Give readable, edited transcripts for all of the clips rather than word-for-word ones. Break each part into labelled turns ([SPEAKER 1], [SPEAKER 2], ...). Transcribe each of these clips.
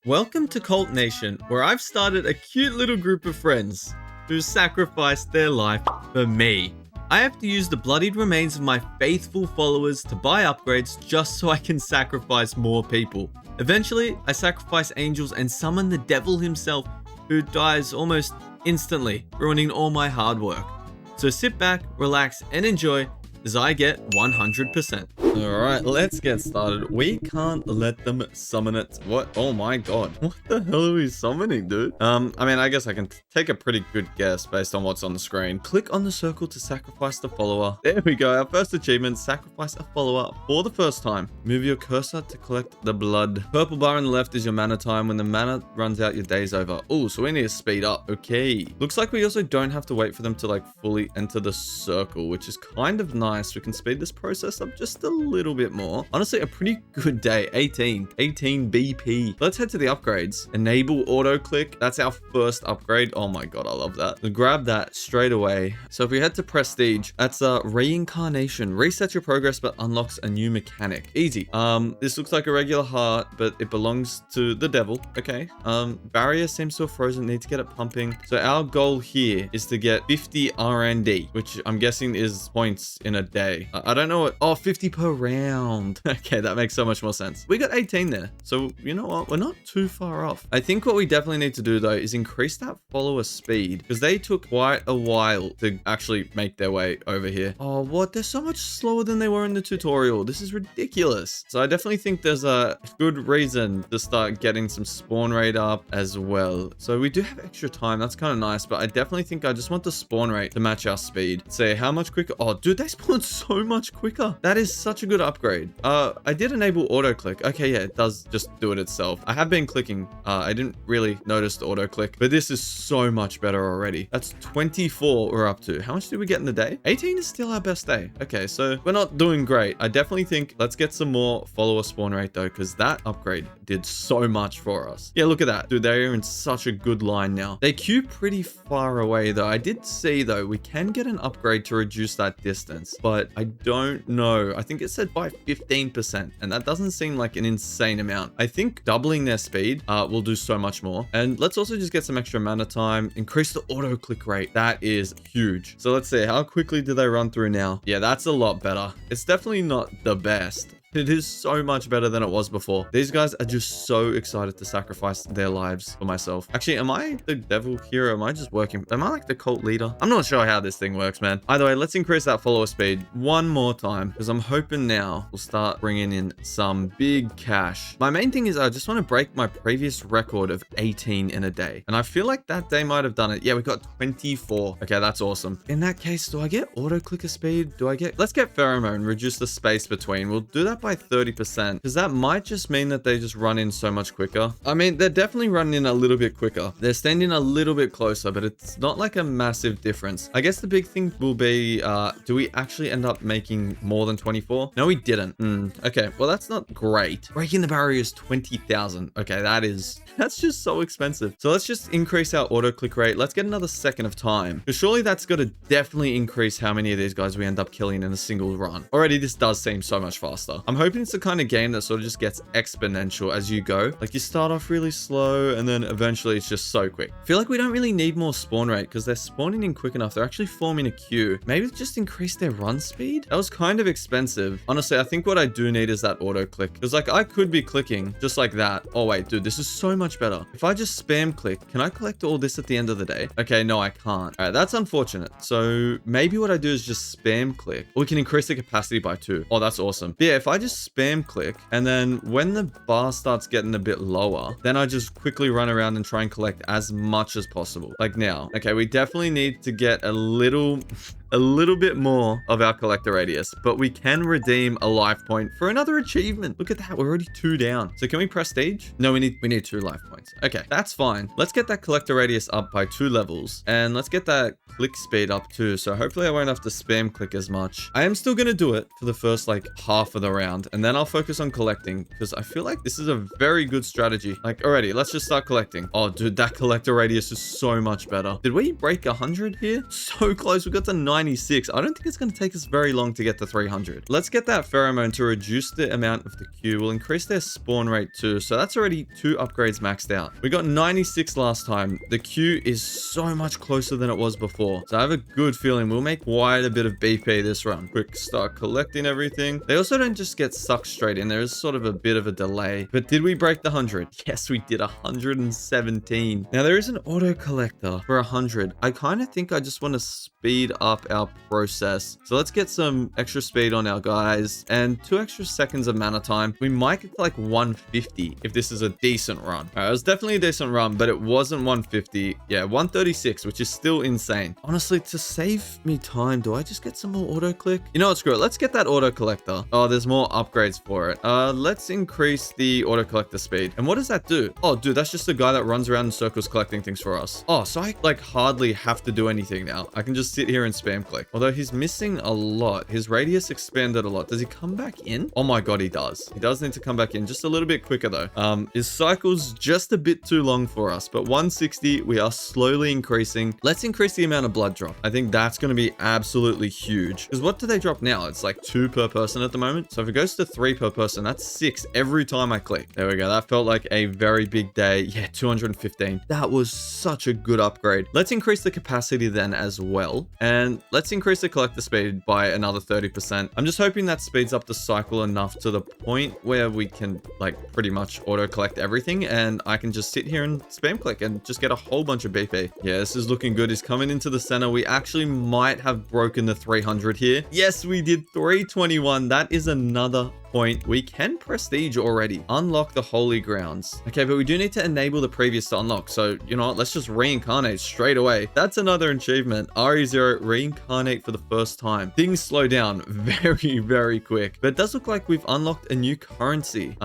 [SPEAKER 1] Welcome to Cult Nation, where I've started a cute little group of friends who sacrificed their life for me. I have to use the bloodied remains of my faithful followers to buy upgrades just so I can sacrifice more people. Eventually, I sacrifice angels and summon the devil himself, who dies almost instantly, ruining all my hard work. So sit back, relax, and enjoy as I get 100%. Alright, let's get started. We can't let them summon it. What? Oh my god. What the hell are we summoning, dude? I guess I can take a pretty good guess based on what's on the screen. Click on the circle to sacrifice the follower. There we go. Our first achievement, sacrifice a follower for the first time. Move your cursor to collect the blood. Purple bar on the left is your mana time. When the mana runs out, your day's over. Oh, so we need to speed up. Okay. Looks like we also don't have to wait for them to fully enter the circle, which is kind of nice. We can speed this process up just a little bit more. Honestly, a pretty good day. 18 BP. Let's head to the upgrades. Enable auto click. That's our first upgrade. Oh my god, I love that. We'll grab that straight away. So if we head to prestige, that's a reincarnation. Reset your progress but unlocks a new mechanic. Easy. This looks like a regular heart, but it belongs to the devil. Okay. Barrier seems to have frozen. Need to get it pumping. So our goal here is to get 50 RND, which I'm guessing is points in a day. I don't know what. Oh, 50 per round. Okay, that makes so much more sense. We got 18 there. So you know what? We're not too far off. I think what we definitely need to do though is increase that follower speed, because they took quite a while to actually make their way over here. Oh, what? They're so much slower than they were in the tutorial. This is ridiculous. So I definitely think there's a good reason to start getting some spawn rate up as well. So we do have extra time. That's kind of nice, but I definitely think I just want the spawn rate to match our speed. Say how much quicker. Oh, dude, they spawn so much quicker. That is such a good upgrade. I did enable auto click. Okay, yeah, it does just do it itself. I have been clicking. I didn't really notice the auto click, but this is so much better already. That's 24 we're up to. How much did we get in the day? 18 is still our best day. Okay, so we're not doing great. I definitely think let's get some more follower spawn rate though, because that upgrade did so much for us. Yeah, look at that. Dude, they're in such a good line now. They queue pretty far away though. I did see though, we can get an upgrade to reduce that distance, but I don't know. I think it said by 15%, and that doesn't seem like an insane amount. I think doubling their speed will do so much more. And let's also just get some extra mana time, increase the auto click rate. That is huge. So let's see, how quickly do they run through now? Yeah, that's a lot better. It's definitely not the best. It is so much better than it was before. These guys are just so excited to sacrifice their lives for myself. Actually, am I the devil hero? Am I just working? Am I like the cult leader? I'm not sure how this thing works, man. Either way, let's increase that follower speed one more time, because I'm hoping now we'll start bringing in some big cash. My main thing is I just want to break my previous record of 18 in a day. And I feel like that day might have done it. Yeah, we got 24. Okay, that's awesome. In that case, do I get auto clicker speed? Let's get pheromone, reduce the space between. We'll do that by 30%, because that might just mean that they just run in so much quicker. I mean, they're definitely running in a little bit quicker. They're standing a little bit closer, but it's not like a massive difference. I guess the big thing will be, do we actually end up making more than 24? No, we didn't. Okay, well, that's not great. Breaking the barrier is 20,000. Okay, that's just so expensive. So let's just increase our auto click rate. Let's get another second of time, because surely that's got to definitely increase how many of these guys we end up killing in a single run. Already, this does seem so much faster. I'm hoping it's the kind of game that sort of just gets exponential as you go. Like you start off really slow and then eventually it's just so quick. I feel like we don't really need more spawn rate because they're spawning in quick enough. They're actually forming a queue. Maybe just increase their run speed. That was kind of expensive. Honestly, I think what I do need is that auto click, because like I could be clicking just like that. Oh wait, dude, this is so much better. If I just spam click, can I collect all this at the end of the day? Okay, no, I can't. All right, that's unfortunate. So maybe what I do is just spam click. Or we can increase the capacity by 2. Oh, that's awesome. But yeah, if I just spam click, and then when the bar starts getting a bit lower, then I just quickly run around and try and collect as much as possible. Like now. Okay, we definitely need to get a little bit more of our collector radius, but we can redeem a life point for another achievement. Look at that, we're already 2 down. So can we prestige? No, we need 2 life points. Okay, that's fine. Let's get that collector radius up by 2 levels, and let's get that click speed up too. So hopefully I won't have to spam click as much. I am still gonna do it for the first like half of the round, and then I'll focus on collecting, because I feel like this is a very good strategy. Like already, let's just start collecting. Oh dude, that collector radius is so much better. Did we break 100 here? So close. We got to 90. 96. I don't think it's going to take us very long to get to 300. Let's get that pheromone to reduce the amount of the queue. We'll increase their spawn rate too. So that's already 2 upgrades maxed out. We got 96 last time. The queue is so much closer than it was before. So I have a good feeling we'll make quite a bit of BP this run. Quick start collecting everything. They also don't just get sucked straight in. There is sort of a bit of a delay. But did we break the 100? Yes, we did. 117. Now there is an auto collector for 100. I kind of think I just want to speed up our process. So let's get some extra speed on our guys and 2 extra seconds of mana time. We might get to like 150 if this is a decent run. All right, it was definitely a decent run, but it wasn't 150. Yeah, 136, which is still insane. Honestly, to save me time, do I just get some more auto click? You know what, screw it. Let's get that auto collector. Oh, there's more upgrades for it. Let's increase the auto collector speed. And what does that do? Oh, dude, that's just the guy that runs around in circles collecting things for us. Oh, so I like hardly have to do anything now. I can just sit here and spam click. Although he's missing a lot. His radius expanded a lot. Does he come back in? Oh my god, he does. He does need to come back in just a little bit quicker though. His cycle's just a bit too long for us, but 160, we are slowly increasing. Let's increase the amount of blood drop. I think that's going to be absolutely huge. Because what do they drop now? It's like 2 per person at the moment. So if it goes to 3 per person, that's 6 every time I click. There we go. That felt like a very big day. Yeah, 215. That was such a good upgrade. Let's increase the capacity then as well. And let's increase the collector speed by another 30%. I'm just hoping that speeds up the cycle enough to the point where we can like pretty much auto collect everything and I can just sit here and spam click and just get a whole bunch of BP. Yeah, this is looking good. He's coming into the center. We actually might have broken the 300 here. Yes, we did 321. That is another point. We can prestige already. Unlock the holy grounds. Okay, but we do need to enable the previous to unlock. So, you know what? Let's just reincarnate straight away. That's another achievement. RE0, reincarnate for the first time. Things slow down very, very quick. But it does look like we've unlocked a new currency.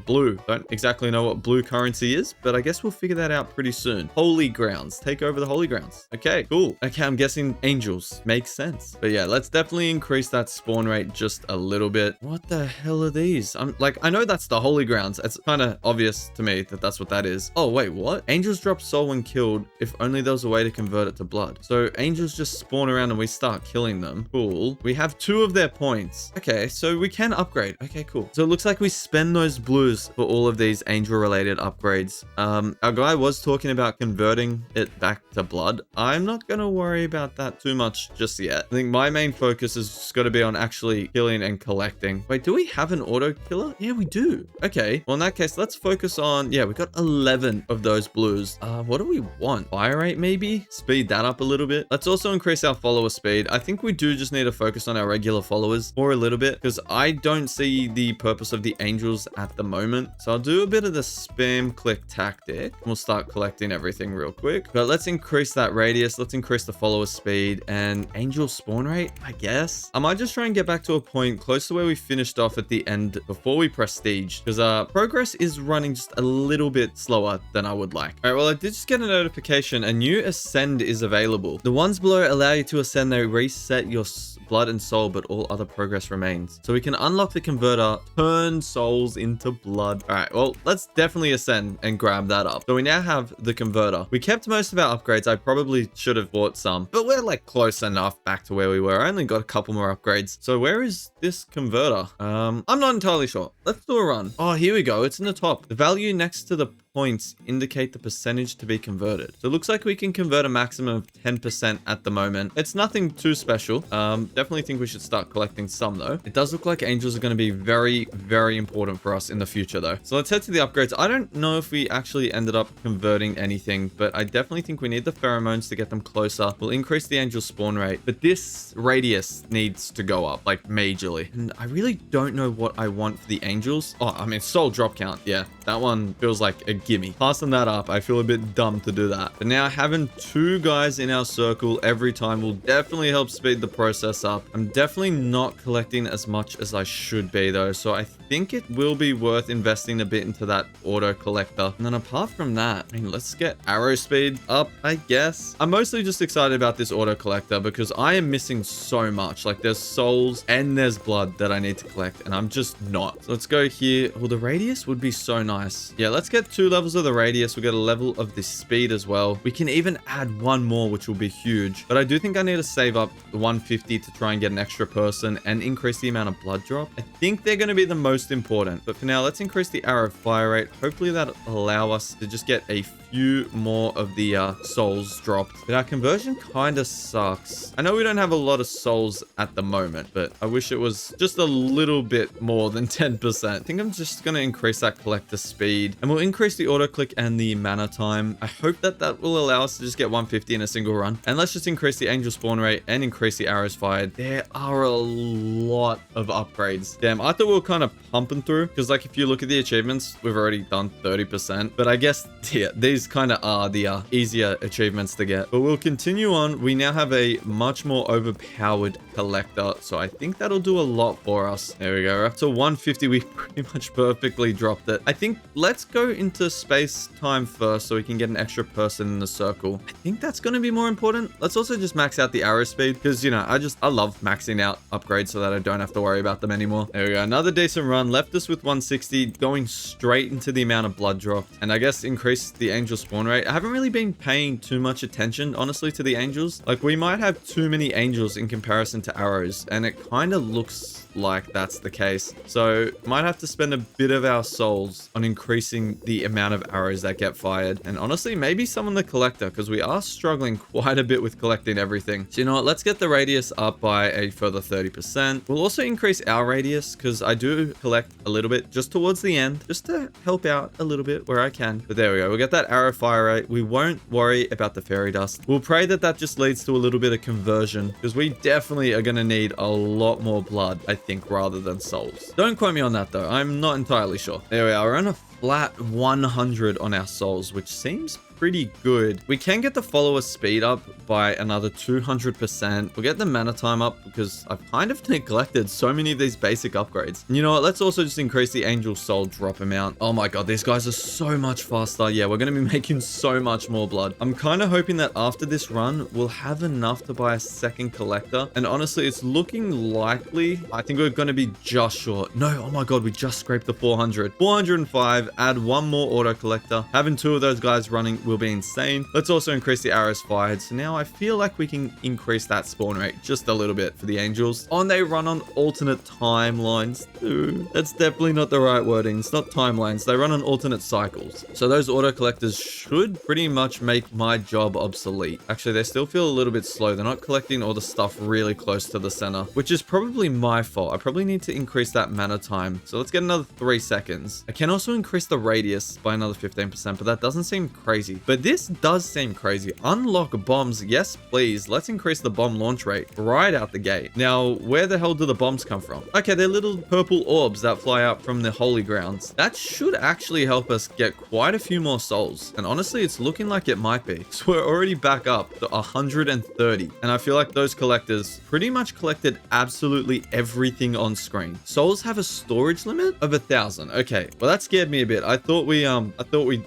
[SPEAKER 1] Blue. Don't exactly know what blue currency is, but I guess we'll figure that out pretty soon. Holy grounds. Take over the holy grounds. Okay, cool. Okay, I'm guessing angels. Makes sense. But yeah, let's definitely increase that spawn rate just a little bit. What the hell are these? I'm like, I know that's the holy grounds. It's kind of obvious to me that that's what that is. Oh, wait, what? Angels drop soul when killed if only there was a way to convert it to blood. So angels just spawn around and we start killing them. Cool. We have 2 of their points. Okay, so we can upgrade. Okay, cool. So it looks like we spend those blues for all of these angel related upgrades. Our guy was talking about converting it back to blood. I'm not going to worry about that too much just yet. I think my main focus has just got to be on actually killing and collecting. Wait, do we have an auto killer? Yeah, we do. Okay. Well, in that case, let's focus on, yeah, we got 11 of those blues. What do we want? Fire rate, maybe? Speed that up a little bit. Let's also increase our follower speed. I think we do just need to focus on our regular followers for a little bit because I don't see the purpose of the angels at the moment. So I'll do a bit of the spam click tactic. We'll start collecting everything real quick, but let's increase that radius. Let's increase the follower speed and angel spawn rate, I guess. I might just try and get back to a point close to where we finished off at the end before we prestige because progress is running just a little bit slower than I would like. All right, well, I did just get a notification. A new ascend is available. The ones below allow you to ascend. They reset your blood and soul, but all other progress remains. So we can unlock the converter, turn souls into blood. All right, well, let's definitely ascend and grab that up. So we now have the converter. We kept most of our upgrades. I probably should have bought some, but we're like close enough back to where we were. I only got a couple more upgrades. So where is this converter? I'm not entirely sure. Let's do a run. Oh, here we go. It's in the top. The value next to the points indicate the percentage to be converted. So it looks like we can convert a maximum of 10% at the moment. It's nothing too special. Definitely think we should start collecting some though. It does look like angels are going to be very, very important for us in the future though. So let's head to the upgrades. I don't know if we actually ended up converting anything, but I definitely think we need the pheromones to get them closer. We'll increase the angel spawn rate, but this radius needs to go up like majorly. And I really don't know what I want for the angels. Oh, I mean, soul drop count. Yeah, that one feels like a gimme. Passing that up, I feel a bit dumb to do that. But now having 2 guys in our circle every time will definitely help speed the process up. I'm definitely not collecting as much as I should be though. So I think it will be worth investing a bit into that auto collector. And then apart from that, I mean, let's get arrow speed up, I guess. I'm mostly just excited about this auto collector because I am missing so much. Like there's souls and there's blood that I need to collect and I'm just not. So let's go here. Well, the radius would be so nice. Yeah, let's get 2 levels of the radius. We get a level of the speed as well. We can even add one more, which will be huge. But I do think I need to save up the 150 to try and get an extra person and increase the amount of blood drop. I think they're going to be the most important. But for now, let's increase the arrow fire rate. Hopefully that'll allow us to just get a few more of the souls dropped. But our conversion kind of sucks. I know we don't have a lot of souls at the moment, but I wish it was just a little bit more than 10%. I think I'm just going to increase that collector speed, and we'll increase the auto click and the mana time. I hope that that will allow us to just get 150 in a single run. And let's just increase the angel spawn rate and increase the arrows fired. There are a lot of upgrades. Damn, I thought we were kind of pumping through, because like if you look at the achievements, we've already done 30%. But I guess, yeah, these kind of are the easier achievements to get. But we'll continue on. We now have a much more overpowered collector, so I think that'll do a lot for us. There we go. We're up to 150. We pretty much perfectly dropped it. I think let's go into space time first so we can get an extra person in the circle. I think that's going to be more important. Let's also just max out the arrow speed, because you know I love maxing out upgrades so that I don't have to worry about them anymore. There we go. Another decent run. Left us with 160, going straight into the amount of blood dropped, and I guess increase the angel spawn rate. I haven't really been paying too much attention, honestly, to the angels. Like, we might have too many angels in comparison to arrows, and it kind of looks like that's the case. So might have to spend a bit of our souls on increasing the amount of arrows that get fired, and honestly maybe some on the collector, because we are struggling quite a bit with collecting everything. So you know what, let's get the radius up by a further 30%. We'll also increase our radius, because I do collect a little bit just towards the end, just to help out a little bit where I can. But there we go, we'll get that arrow fire rate. We won't worry about the fairy dust. We'll pray that that just leads to a little bit of conversion, because we definitely are going to need a lot more blood, I think, rather than souls. Don't quote me on that though, I'm not entirely sure. There we are, we're on a flat 100 on our souls, which seems pretty good. We can get the follower speed up by another 200%. We'll get the mana time up, because I've kind of neglected so many of these basic upgrades. And you know what, let's also just increase the angel soul drop amount. Oh my god, these guys are so much faster. Yeah, we're going to be making so much more blood. I'm kind of hoping that after this run, we'll have enough to buy a second collector. And honestly, it's looking likely. I think we're going to be just short. No, oh my god, we just scraped the 400. 405, add one more auto collector. Having two of those guys running will be insane. Let's also increase the arrows fired. So now I feel like we can increase that spawn rate just a little bit for the angels. Oh, and they run on alternate timelines too. That's definitely not the right wording. It's not timelines. They run on alternate cycles. So those auto collectors should pretty much make my job obsolete. Actually, they still feel a little bit slow. They're not collecting all the stuff really close to the center, which is probably my fault. I probably need to increase that mana time. So let's get another 3 seconds. I can also increase the radius by another 15%, but that doesn't seem crazy. But this does seem crazy. Unlock bombs. Yes, please. Let's increase the bomb launch rate right out the gate. Now, where the hell do the bombs come from? Okay, they're little purple orbs that fly out from the holy grounds. That should actually help us get quite a few more souls. And honestly, it's looking like it might be. So we're already back up to 130. And I feel like those collectors pretty much collected absolutely everything on screen. Souls have a storage limit of 1,000. Okay, well that scared me a bit. I thought we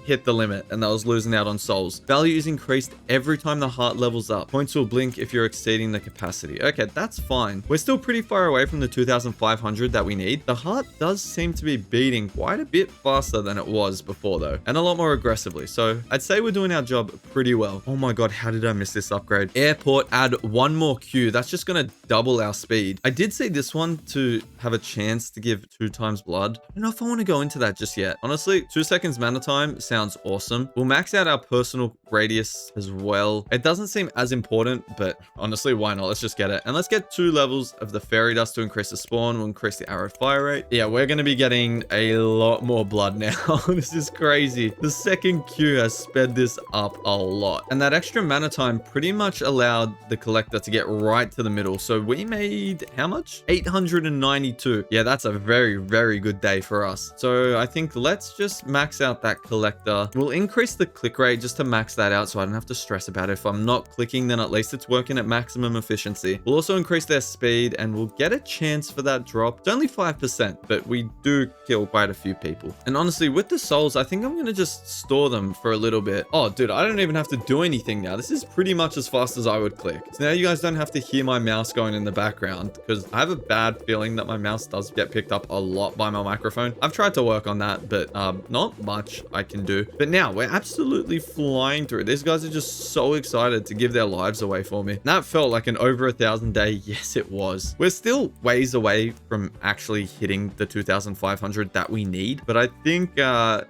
[SPEAKER 1] hit the limit and I was losing out on souls. Value is increased every time the heart levels up. Points will blink if you're exceeding the capacity. Okay, that's fine. We're still pretty far away from the 2,500 that we need. The heart does seem to be beating quite a bit faster than it was before though, and a lot more aggressively. So I'd say we're doing our job pretty well. Oh my god, how did I miss this upgrade? Airport, add one more queue. That's just gonna double our speed. I did see this one to have a chance to give 2 times blood. I don't know if I want to go into that just yet. Honestly, 2 seconds mana time sounds awesome. We'll max out our personal radius as well. It doesn't seem as important, but honestly, why not? Let's just get it. And let's get 2 levels of the fairy dust to increase the spawn. We'll increase the arrow fire rate. Yeah, we're going to be getting a lot more blood now. This is crazy. The second queue has sped this up a lot. And that extra mana time pretty much allowed the collector to get right to the middle. So we made how much? 892. Yeah, that's a very, very good day for us. So I think let's just max out that collector. We'll increase the click great just to max that out so I don't have to stress about it. If I'm not clicking, then at least it's working at maximum efficiency. We'll also increase their speed and we'll get a chance for that drop. It's only 5%, but we do kill quite a few people. And honestly, with the souls, I think I'm going to just store them for a little bit. Oh, dude, I don't even have to do anything now. This is pretty much as fast as I would click. So now you guys don't have to hear my mouse going in the background because I have a bad feeling that my mouse does get picked up a lot by my microphone. I've tried to work on that, but not much I can do. But now we're absolutely flying through. These guys are just so excited to give their lives away for me. That felt like an over 1,000 day. Yes, it was. We're still ways away from actually hitting the 2,500 that we need. But I think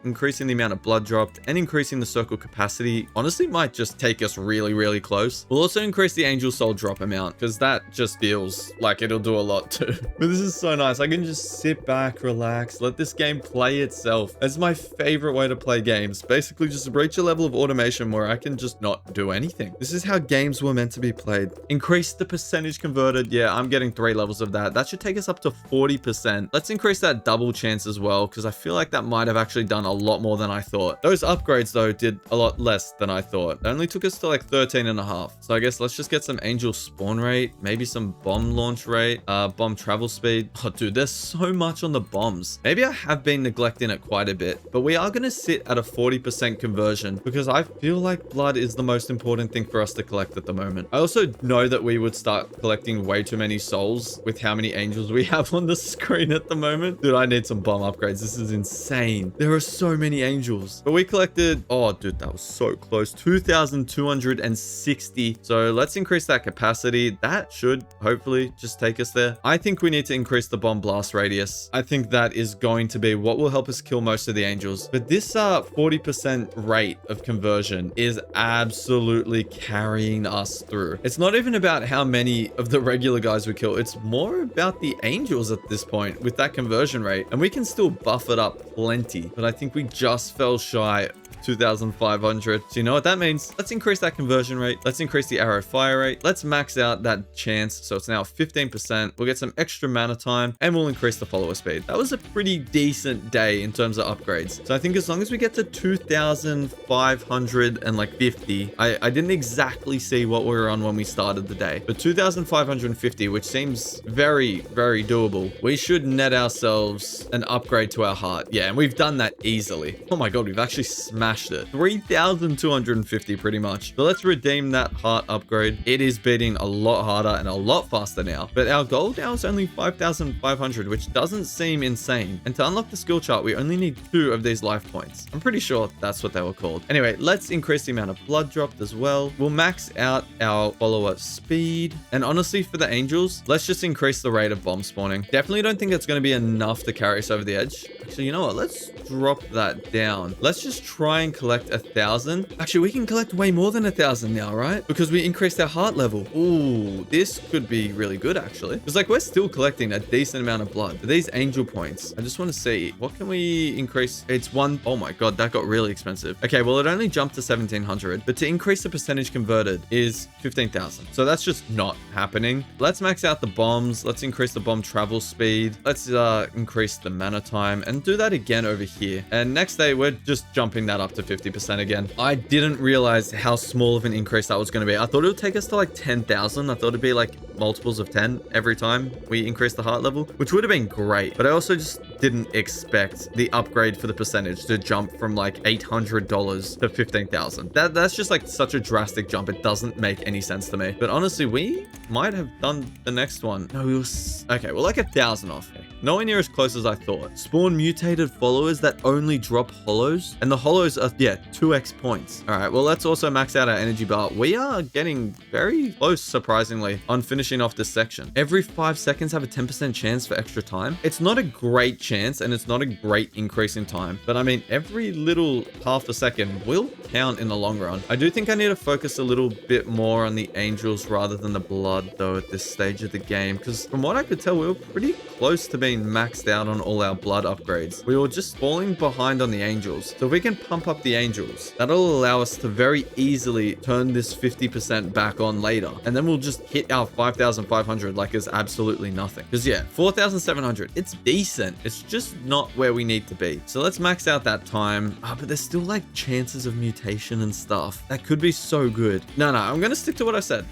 [SPEAKER 1] increasing the amount of blood dropped and increasing the circle capacity honestly might just take us really, really close. We'll also increase the angel soul drop amount because that just feels like it'll do a lot too. But this is so nice. I can just sit back, relax, let this game play itself. That's my favorite way to play games. Basically just reach a level of automation where I can just not do anything. This is how games were meant to be played. Increase the percentage converted. Yeah, I'm getting 3 levels of that. That should take us up to 40%. Let's increase that double chance as well because I feel like that might have actually done a lot more than I thought. Those upgrades though did a lot less than I thought. It only took us to like 13.5. So I guess let's just get some angel spawn rate, maybe some bomb launch rate, bomb travel speed. Oh dude, there's so much on the bombs. Maybe I have been neglecting it quite a bit, but we are going to sit at a 40% conversion because I feel like blood is the most important thing for us to collect at the moment. I also know that we would start collecting way too many souls with how many angels we have on the screen at the moment. Dude, I need some bomb upgrades. This is insane. There are so many angels. But we collected, oh dude, that was so close. 2,260. So let's increase that capacity. That should hopefully just take us there. I think we need to increase the bomb blast radius. I think that is going to be what will help us kill most of the angels. But this 40% rate of conversion is absolutely carrying us through. It's not even about how many of the regular guys we kill. It's more about the angels at this point with that conversion rate. And we can still buff it up plenty. But I think we just fell shy 2,500. So you know what that means? Let's increase that conversion rate. Let's increase the arrow fire rate. Let's max out that chance. So it's now 15%. We'll get some extra mana time and we'll increase the follower speed. That was a pretty decent day in terms of upgrades. So I think as long as we get to 2,550, I didn't exactly see what we were on when we started the day, but 2,550, which seems very, very doable. We should net ourselves an upgrade to our heart. Yeah, and we've done that easily. Oh my God, we've actually smashed it. 3,250 pretty much. So let's redeem that heart upgrade. It is beating a lot harder and a lot faster now. But our goal now is only 5,500, which doesn't seem insane. And to unlock the skill chart, we only need 2 of these life points. I'm pretty sure that's what they were called. Anyway, let's increase the amount of blood dropped as well. We'll max out our follower speed. And honestly, for the angels, let's just increase the rate of bomb spawning. Definitely don't think it's going to be enough to carry us over the edge. Actually, you know what? Let's drop that down. Let's just try and collect 1,000. Actually, we can collect way more than 1,000 now, right? Because we increased our heart level. Ooh, this could be really good, actually. It's like we're still collecting a decent amount of blood. But these angel points, I just want to see, what can we increase? It's 1. Oh my God, that got really expensive. Okay, well, it only jumped to 1,700. But to increase the percentage converted is 15,000. So that's just not happening. Let's max out the bombs. Let's increase the bomb travel speed. Let's increase the mana time and do that again over here. And next day, we're just jumping that up to 50% again. I didn't realize how small of an increase that was going to be. I thought it would take us to like 10,000. I thought it'd be like multiples of 10 every time we increase the heart level, which would have been great. But I also just didn't expect the upgrade for the percentage to jump from like $800 to 15,000. That's just like such a drastic jump. It doesn't make any sense to me. But honestly, we might have done the next one. No, okay, we're like 1,000 off. Nowhere near as close as I thought. Spawn mutated followers that only drop hollows, and the hollows are 2x points. All right, well, let's also max out our energy bar. We are getting very close, surprisingly, on finishing off this section. Every 5 seconds have a 10% chance for extra time. It's not a great chance and it's not a great increase in time, but I mean, every little half a second will count in the long run. I do think I need to focus a little bit more on the angels rather than the blood though at this stage of the game, because from what I could tell, we were pretty close to being maxed out on all our blood upgrades. We were just falling behind on the angels. So if we can pump up the angels, that'll allow us to very easily turn this 50% back on later. And then we'll just hit our 5,000 5,500 like is absolutely nothing. Because yeah, 4,700, it's decent. It's just not where we need to be. So let's max out that time. But there's still like chances of mutation and stuff. That could be so good. No, I'm going to stick to what I said.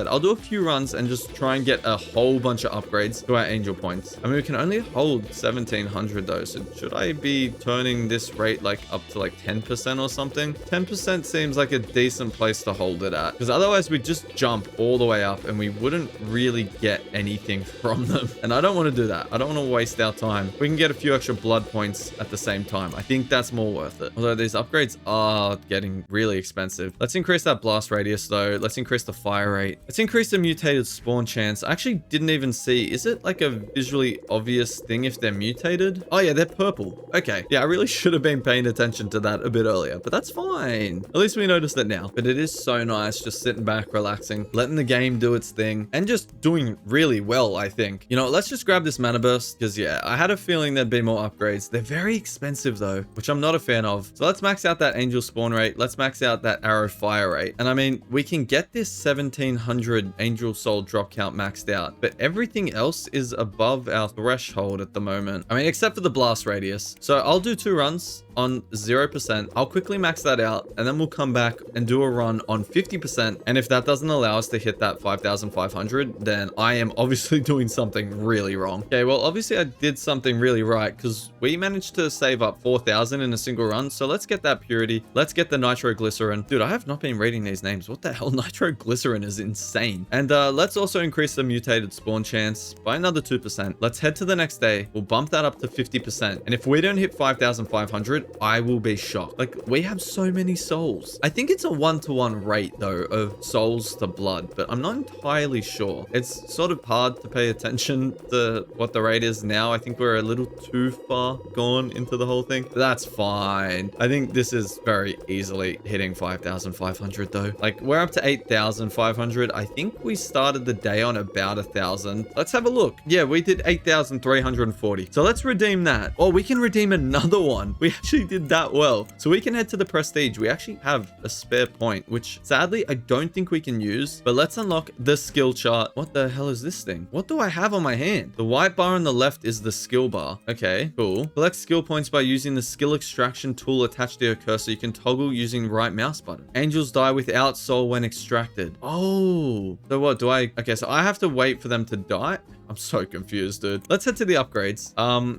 [SPEAKER 1] I'll do a few runs and just try and get a whole bunch of upgrades to our angel points. I mean, we can only hold 1,700 though. So should I be turning this rate like up to like 10% or something? 10% seems like a decent place to hold it at. Because otherwise we just jump all the way up and we wouldn't really get anything from them. And I don't want to do that. I don't want to waste our time. We can get a few extra blood points at the same time. I think that's more worth it. Although these upgrades are getting really expensive. Let's increase that blast radius though. Let's increase the fire rate. Let's increase the mutated spawn chance. I actually didn't even see. Is it like a visually obvious thing if they're mutated? Oh yeah, they're purple. Okay. Yeah, I really should have been paying attention to that a bit earlier, but that's fine. At least we noticed it now. But it is so nice just sitting back, relaxing, letting the game do its thing, and just doing really well, I think. You know, let's just grab this mana burst, because yeah, I had a feeling there'd be more upgrades. They're very expensive though, which I'm not a fan of. So let's max out that angel spawn rate. Let's max out that arrow fire rate. And I mean, we can get this 1,700 angel soul drop count maxed out, but everything else is above our threshold at the moment. I mean, except for the blast radius. So I'll do 2 runs on 0%. I'll quickly max that out and then we'll come back and do a run on 50%. And if that doesn't allow us to hit that 5,500, then I am obviously doing something really wrong. Okay, well, obviously I did something really right because we managed to save up 4,000 in a single run. So let's get that purity. Let's get the nitroglycerin. Dude, I have not been reading these names. What the hell? Nitroglycerin is insane. And let's also increase the mutated spawn chance by another 2%. Let's head to the next day. We'll bump that up to 50%. And if we don't hit 5,500, I will be shocked. Like, we have so many souls. I think it's a 1-to-1 rate though of souls to blood, but I'm not entirely sure. It's sort of hard to pay attention to what the rate is now. I think we're a little too far gone into the whole thing. That's fine. I think this is very easily hitting 5,500 though. Like, we're up to 8,500. I think we started the day on about 1,000. Let's have a look. Yeah, we did 8,340. So let's redeem that. Or we can redeem another one. We actually did that well. So we can head to the prestige. We actually have a spare point, which sadly I don't think we can use, but let's unlock the skill chart. What the hell is this thing? What do I have on my hand? The white bar on the left is the skill bar. Okay, cool. Collect skill points by using the skill extraction tool attached to your cursor. You can toggle using right mouse button. Angels die without soul when extracted. Oh, so what do I? Okay, so I have to wait for them to die. I'm so confused, dude. Let's head to the upgrades.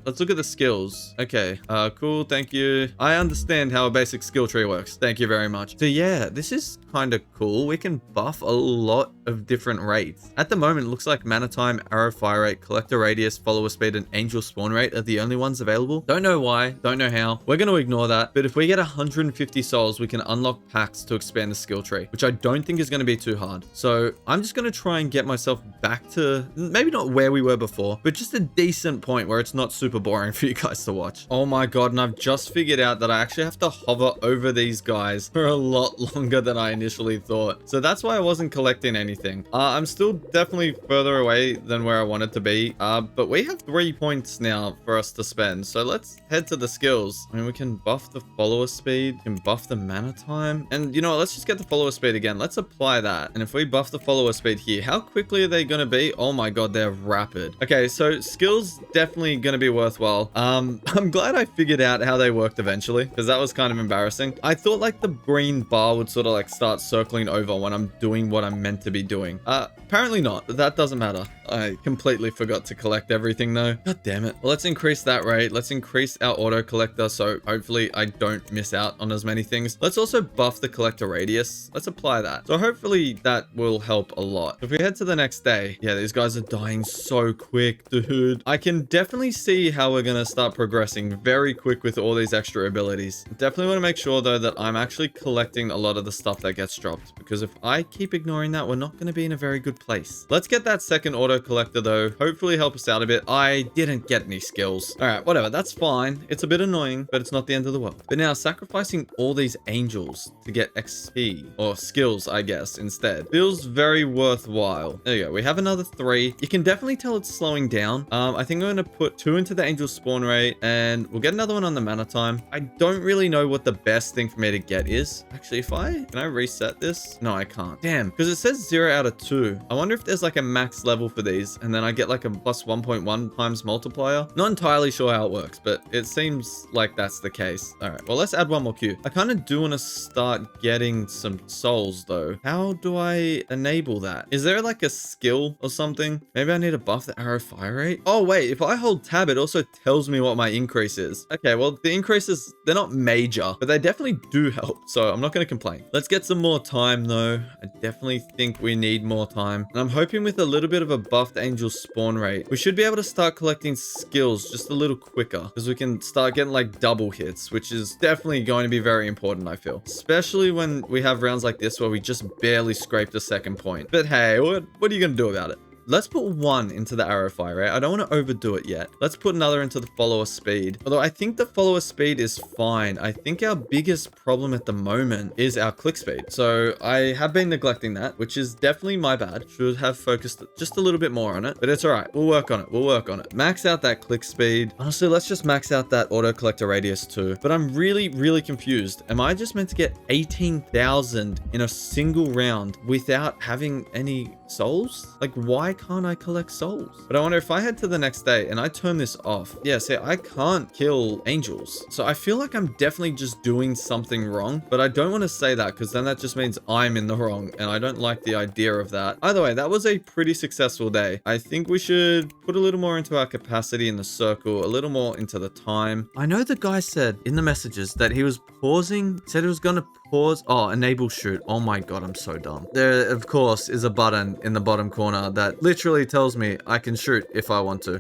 [SPEAKER 1] Let's look at the skills. Okay, cool, thank you. I understand how a basic skill tree works. Thank you very much. So yeah, this is kind of cool. We can buff a lot of different rates. At the moment, it looks like mana time, arrow fire rate, collector radius, follower speed, and angel spawn rate are the only ones available. Don't know why, don't know how. We're going to ignore that. But if we get 150 souls, we can unlock packs to expand the skill tree, which I don't think is going to be too hard. So I'm just going to try and get myself back to maybe not where we were before, but just a decent point where it's not super boring for you guys to watch. Oh my god, and I've just figured out that I actually have to hover over these guys for a lot longer than I initially thought. So that's why I wasn't collecting anything. I'm still definitely further away than where I wanted to be, but we have 3 points now for us to spend. So let's head to the skills. I mean, we can buff the follower speed, we can buff the mana time, and you know what, let's just get the follower speed again. Let's apply that. And if we buff the follower speed here, how quickly are they going to be? Oh my god, they're rapid. Okay, so skills definitely going to be worthwhile. I'm glad I figured out how they worked eventually, because that was kind of embarrassing. I thought like the green bar would sort of like start circling over when I'm doing what I'm meant to be doing. Apparently not. That doesn't matter. I completely forgot to collect everything though. God damn it. Well, let's increase that rate. Let's increase our auto collector, so hopefully I don't miss out on as many things. Let's also buff the collector radius. Let's apply that. So hopefully that will help a lot. If we head to the next day, yeah, these guys are dying so quick, dude. I can definitely see how we're gonna start progressing very quick with all these extra abilities. Definitely want to make sure though that I'm actually collecting a lot of the stuff that gets dropped, because if I keep ignoring that, we're not going to be in a very good place. Let's get that second auto collector though. Hopefully help us out a bit. I didn't get any skills. All right, whatever. That's fine. It's a bit annoying, but it's not the end of the world. But now sacrificing all these angels to get XP or skills, I guess, instead feels very worthwhile. There you go. We have another 3. You can definitely definitely tell it's slowing down. I think I'm going to put 2 into the angel spawn rate, and we'll get another one on the mana time. I don't really know what the best thing for me to get is. Actually, can I reset this? No, I can't. Damn, because it says 0 out of 2. I wonder if there's like a max level for these, and then I get like a plus 1.1 times multiplier. Not entirely sure how it works, but it seems like that's the case. All right, well, let's add one more queue. I kind of do want to start getting some souls though. How do I enable that? Is there like a skill or something? Maybe I need to buff the arrow fire rate. Oh wait, if I hold tab, it also tells me what my increase is. Okay, well, the increases, they're not major, but they definitely do help. So I'm not going to complain. Let's get some more time though. I definitely think we need more time. And I'm hoping with a little bit of a buffed angel spawn rate, we should be able to start collecting skills just a little quicker, because we can start getting like double hits, which is definitely going to be very important, I feel. Especially when we have rounds like this where we just barely scraped a second point. But hey, what are you going to do about it? Let's put 1 into the arrow fire rate. I don't want to overdo it yet. Let's put another into the follower speed. Although I think the follower speed is fine. I think our biggest problem at the moment is our click speed. So I have been neglecting that, which is definitely my bad. Should have focused just a little bit more on it, but it's all right. We'll work on it. We'll work on it. Max out that click speed. Honestly, let's just max out that auto collector radius too. But I'm really, really confused. Am I just meant to get 18,000 in a single round without having any souls? Like, why can't I collect souls? But I wonder if I head to the next day and I turn this off. Yeah, see, I can't kill angels. So I feel like I'm definitely just doing something wrong, but I don't want to say that because then that just means I'm in the wrong, and I don't like the idea of that. Either way, that was a pretty successful day. I think we should put a little more into our capacity in the circle, a little more into the time. I know the guy said in the messages that he was pausing, said he was going to pause. Oh, enable shoot. Oh my God, I'm so dumb. There, of course, is a button in the bottom corner that literally tells me I can shoot if I want to.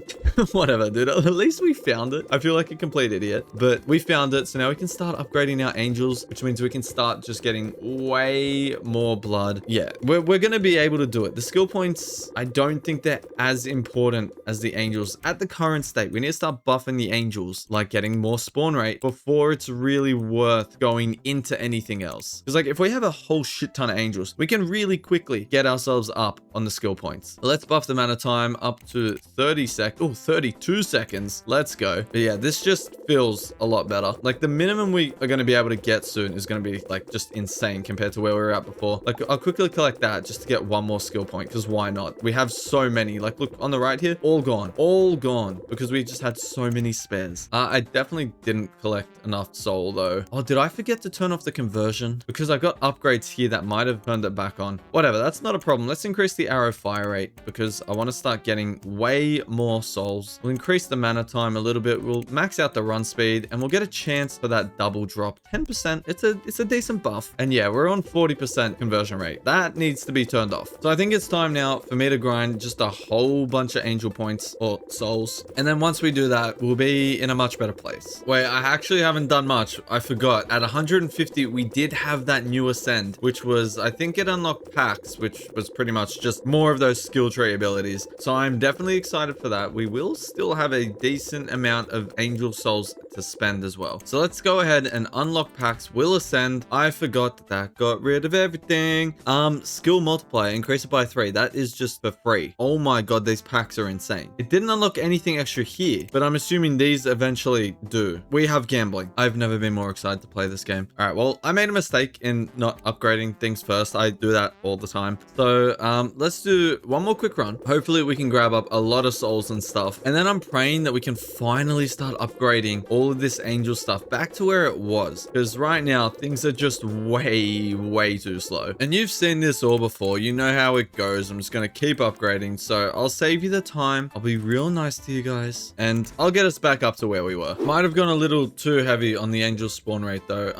[SPEAKER 1] Whatever, dude. At least we found it. I feel like a complete idiot, but we found it. So now we can start upgrading our angels, which means we can start just getting way more blood. Yeah, we're going to be able to do it. The skill points, I don't think they're as important as the angels at the current state. We need to start buffing the angels, like getting more spawn rate before it's really worth going into anything else. Because like if we have a whole shit ton of angels, we can really quickly get ourselves up on the skill points. Let's buff the mana time up to 32 seconds. Let's go. But yeah, this just feels a lot better. Like the minimum we are going to be able to get soon is going to be like just insane compared to where we were at before. Like I'll quickly collect that just to get one more skill point, because why not? We have so many. Like look on the right here, all gone because we just had so many spares. I definitely didn't collect enough soul though. Oh, did I forget to turn off the conversion? Because I got upgrades here that might have turned it back on. Whatever, that's not a problem. Let's increase the arrow fire rate because I want to start getting way more souls. We'll increase the mana time a little bit. We'll max out the run speed and we'll get a chance for that double drop. 10%. It's a decent buff. And yeah, we're on 40% conversion rate. That needs to be turned off. So I think it's time now for me to grind just a whole bunch of angel points or souls. And then once we do that, we'll be in a much better place. Wait, I actually haven't done much. I forgot. At 150, we did have that new ascend, which was, I think it unlocked packs, which was pretty much just more of those skill tree abilities. So I'm definitely excited for that. We will still have a decent amount of angel souls to spend as well. So let's go ahead and unlock packs. Will ascend. I forgot that got rid of everything. Skill multiplier, increase it by 3. That is just for free. Oh my God, these packs are insane. It didn't unlock anything extra here, but I'm assuming these eventually do. We have gambling. I've never been more excited to play this game. All right, well, I made a mistake in not upgrading things first. I do that all the time. So let's do one more quick run. Hopefully we can grab up a lot of souls and stuff. And then I'm praying that we can finally start upgrading all of this angel stuff back to where it was. Because right now things are just way too slow. And you've seen this all before. You know how it goes. I'm just going to keep upgrading. So I'll save you the time. I'll be real nice to you guys. And I'll get us back up to where we were. Might have gone a little too heavy on the angel spawn rate though.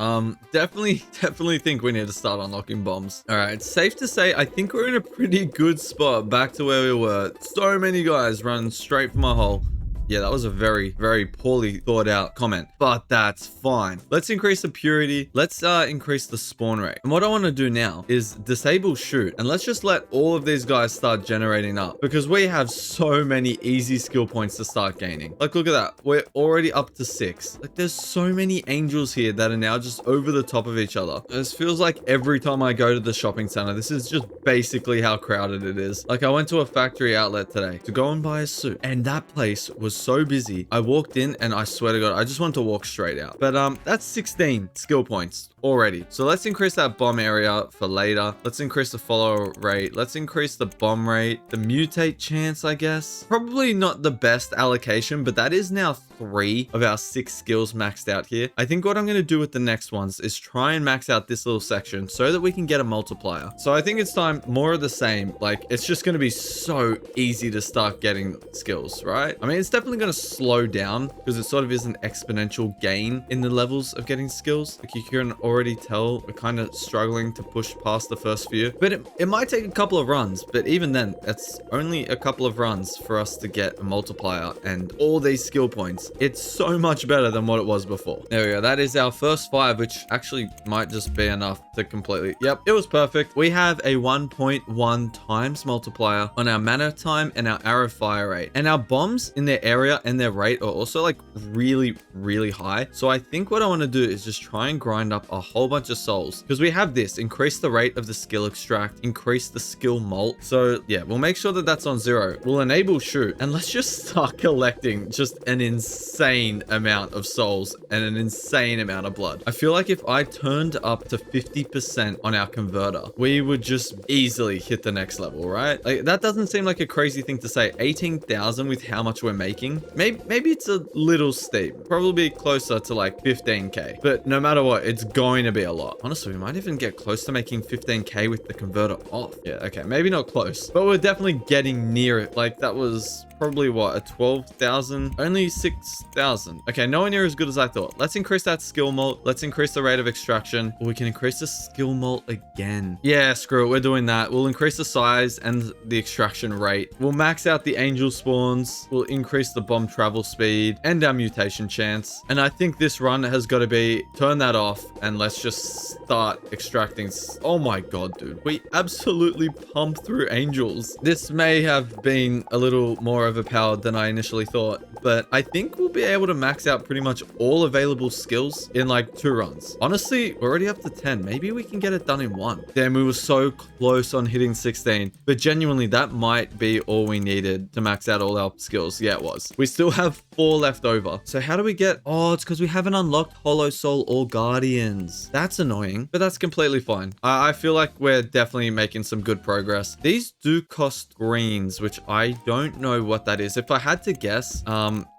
[SPEAKER 1] Definitely think we need to start unlocking bombs. All right, it's safe to say I think we're in a pretty good spot back to where we were. So many guys running straight for my hole. Yeah, that was a very, very poorly thought out comment, but that's fine. Let's increase the purity. Let's increase the spawn rate. And what I want to do now is disable shoot. And let's just let all of these guys start generating up because we have so many easy skill points to start gaining. Like, look at that. We're already up to 6. Like, there's so many angels here that are now just over the top of each other. This feels like every time I go to the shopping center, this is just basically how crowded it is. Like, I went to a factory outlet today to go and buy a suit, and that place was so busy. I walked in and I swear to God, I just wanted to walk straight out. But that's 16 skill points already. So let's increase that bomb area for later. Let's increase the follow rate. Let's increase the bomb rate. The mutate chance, I guess. Probably not the best allocation, but that is now 3 of our 6 skills maxed out here. I think what I'm going to do with the next ones is try and max out this little section so that we can get a multiplier. So I think it's time more of the same. Like, it's just going to be so easy to start getting skills, right? I mean, it's definitely going to slow down because it sort of is an exponential gain in the levels of getting skills. Like, you can already tell we're kind of struggling to push past the first few, but it might take a couple of runs. But even then, it's only a couple of runs for us to get a multiplier and all these skill points. It's so much better than what it was before. There we go. That is our first 5, which actually might just be enough to completely. Yep, it was perfect. We have a 1.1 times multiplier on our mana time and our arrow fire rate. And our bombs in their area and their rate are also like really, really high. So I think what I want to do is just try and grind up a whole bunch of souls because we have this. Increase the rate of the skill extract, increase the skill molt. So yeah, we'll make sure that that's on 0. We'll enable shoot and let's just start collecting just an insane amount of souls and an insane amount of blood. I feel like if I turned up to 50% on our converter, we would just easily hit the next level, right? Like, that doesn't seem like a crazy thing to say. 18,000 with how much we're making. Maybe it's a little steep. Probably closer to like 15k. But no matter what, it's going to be a lot. Honestly, we might even get close to making 15k with the converter off. Yeah, okay. Maybe not close, but we're definitely getting near it. Like, that was probably what, a 12,000? Only 6,000. Okay, nowhere near as good as I thought. Let's increase that skill molt. Let's increase the rate of extraction. We can increase the skill molt again. Yeah, screw it. We're doing that. We'll increase the size and the extraction rate. We'll max out the angel spawns. We'll increase the bomb travel speed and our mutation chance. And I think this run has got to be turn that off and let's just start extracting. Oh my God, dude. We absolutely pump through angels. This may have been a little more overpowered than I initially thought, but I think we'll be able to max out pretty much all available skills in like 2 runs. Honestly, we're already up to 10. Maybe we can get it done in 1. Damn, we were so close on hitting 16, but genuinely that might be all we needed to max out all our skills. Yeah, it was. We still have 4 left over. So how do we get, oh, it's because we haven't unlocked Hollow Soul or Guardians. That's annoying, but that's completely fine. I feel like we're definitely making some good progress. These do cost greens, which I don't know what that is. If I had to guess,